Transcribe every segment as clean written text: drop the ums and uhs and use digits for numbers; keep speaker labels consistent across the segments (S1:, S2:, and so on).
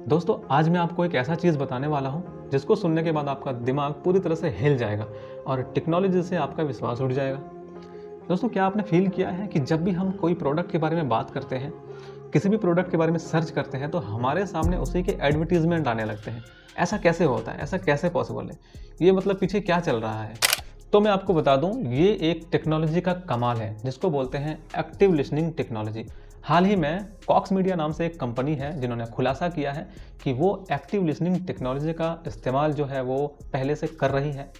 S1: दोस्तों आज मैं आपको एक ऐसा चीज़ बताने वाला हूँ जिसको सुनने के बाद आपका दिमाग पूरी तरह से हिल जाएगा और टेक्नोलॉजी से आपका विश्वास उठ जाएगा। दोस्तों क्या आपने फील किया है कि जब भी हम कोई प्रोडक्ट के बारे में बात करते हैं, किसी भी प्रोडक्ट के बारे में सर्च करते हैं तो हमारे सामने उसी के एडवर्टीजमेंट आने लगते हैं। ऐसा कैसे होता है? ऐसा कैसे पॉसिबल है? ये मतलब पीछे क्या चल रहा है? तो मैं आपको बता दूं, ये एक टेक्नोलॉजी का कमाल है जिसको बोलते हैं एक्टिव लिसनिंग टेक्नोलॉजी। हाल ही में कॉक्स मीडिया नाम से एक कंपनी है जिन्होंने खुलासा किया है कि वो एक्टिव लिसनिंग टेक्नोलॉजी का इस्तेमाल जो है वो पहले से कर रही है।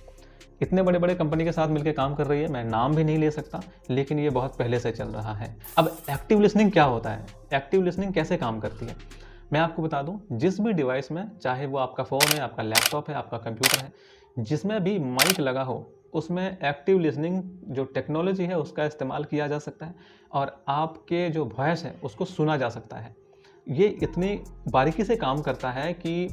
S1: इतने बड़े बड़े कंपनी के साथ मिलकर काम कर रही है, मैं नाम भी नहीं ले सकता, लेकिन ये बहुत पहले से चल रहा है। अब एक्टिव लिसनिंग क्या होता है? एक्टिव लिसनिंग कैसे काम करती है मैं आपको बता दूं। जिस भी डिवाइस में, चाहे वो आपका फ़ोन है, आपका लैपटॉप है, आपका कंप्यूटर है, जिसमें भी माइक लगा हो उसमें एक्टिव लिसनिंग जो टेक्नोलॉजी है उसका इस्तेमाल किया जा सकता है और आपके जो वॉइस है उसको सुना जा सकता है। ये इतनी बारीकी से काम करता है कि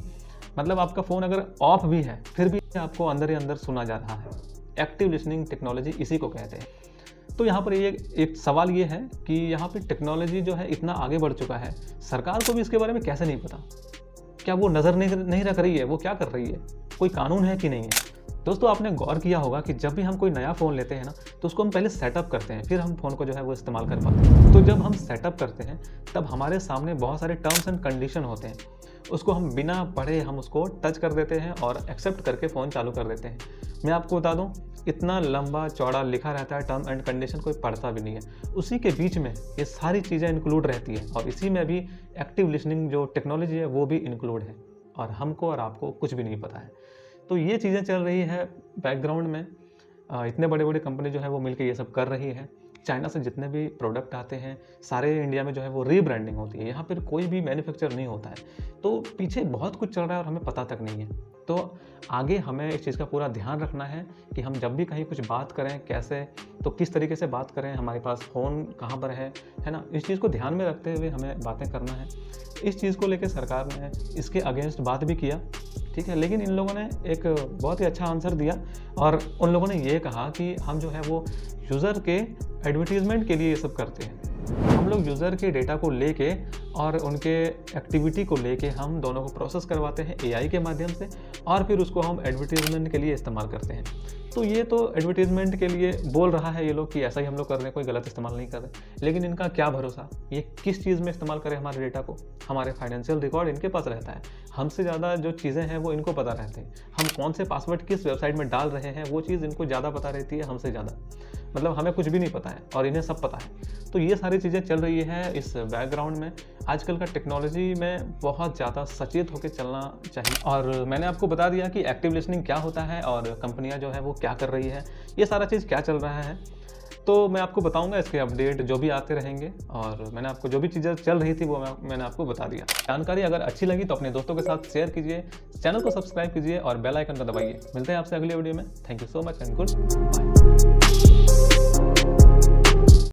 S1: मतलब आपका फ़ोन अगर ऑफ भी है फिर भी आपको अंदर ही अंदर सुना जा रहा है। एक्टिव लिसनिंग टेक्नोलॉजी इसी को कहते हैं। तो यहाँ पर ये एक सवाल ये है कि यहाँ पर टेक्नोलॉजी जो है इतना आगे बढ़ चुका है, सरकार को भी इसके बारे में कैसे नहीं पता? क्या वो नज़र नहीं रख रही है? वो क्या कर रही है? कोई कानून है कि नहीं है? दोस्तों आपने गौर किया होगा कि जब भी हम कोई नया फ़ोन लेते हैं ना तो उसको हम पहले सेटअप करते हैं, फिर हम फ़ोन को जो है वो इस्तेमाल कर पाते हैं। तो जब हम सेटअप करते हैं तब हमारे सामने बहुत सारे टर्म्स एंड कंडीशन होते हैं, उसको हम बिना पढ़े हम उसको टच कर देते हैं और एक्सेप्ट करके फ़ोन चालू कर देते हैं। मैं आपको बता दूं, इतना लंबा चौड़ा लिखा रहता है टर्म एंड कंडीशन, कोई पढ़ता भी नहीं है। उसी के बीच में ये सारी चीज़ें इंक्लूड रहती है और इसी में भी एक्टिव लिसनिंग जो टेक्नोलॉजी है वो भी इंक्लूड है और हमको और आपको कुछ भी नहीं पता है। तो ये चीज़ें चल रही है बैकग्राउंड में। इतने बड़े बड़े कंपनी जो है वो मिलकर ये सब कर रही है। चाइना से जितने भी प्रोडक्ट आते हैं सारे इंडिया में जो है वो रीब्रांडिंग होती है, यहाँ पर कोई भी मैन्युफैक्चर नहीं होता है। तो पीछे बहुत कुछ चल रहा है और हमें पता तक नहीं है। तो आगे हमें इस चीज़ का पूरा ध्यान रखना है कि हम जब भी कहीं कुछ बात करें कैसे, तो किस तरीके से बात करें, हमारे पास फ़ोन कहाँ पर है ना, इस चीज़ को ध्यान में रखते हुए हमें बातें करना है। इस चीज़ को लेकर सरकार ने इसके अगेंस्ट बात भी किया, ठीक है, लेकिन इन लोगों ने एक बहुत ही अच्छा आंसर दिया और उन लोगों ने ये कहा कि हम जो है वो यूज़र के एडवर्टीज़मेंट के लिए ये सब करते हैं। हम लोग यूज़र के डेटा को लेके और उनके एक्टिविटी को लेके हम दोनों को प्रोसेस करवाते हैं एआई के माध्यम से और फिर उसको हम एडवर्टीज़मेंट के लिए इस्तेमाल करते हैं। तो ये तो एडवर्टीज़मेंट के लिए बोल रहा है ये लोग कि ऐसा ही हम लोग कर रहे हैं, कोई गलत इस्तेमाल नहीं कर रहे, लेकिन इनका क्या भरोसा, ये किस चीज़ में इस्तेमाल करें हमारे डेटा को? हमारे फाइनेंशियल रिकॉर्ड इनके पास रहता है, हमसे ज़्यादा जो चीज़ें हैं वो इनको पता रहते हैं। हम कौन से पासवर्ड किस वेबसाइट में डाल रहे हैं वो चीज़ इनको ज़्यादा पता रहती है हमसे ज़्यादा। मतलब हमें कुछ भी नहीं पता है और इन्हें सब पता है। तो ये सारी चीज़ें चल रही है इस बैकग्राउंड में। आजकल का टेक्नोलॉजी में बहुत ज़्यादा सचेत होकर चलना चाहिए और मैंने आपको बता दिया कि एक्टिव लिसनिंग क्या होता है और कंपनियां जो है वो क्या कर रही है, ये सारा चीज़ क्या चल रहा है। तो मैं आपको बताऊंगा इसके अपडेट जो भी आते रहेंगे और मैंने आपको जो भी चीज़ें चल रही थी वो मैंने आपको बता दिया। जानकारी अगर अच्छी लगी तो अपने दोस्तों के साथ शेयर कीजिए, चैनल को सब्सक्राइब कीजिए और बेल आइकन को दबाइए। मिलते हैं आपसे अगली वीडियो में। Thank you so much and good bye.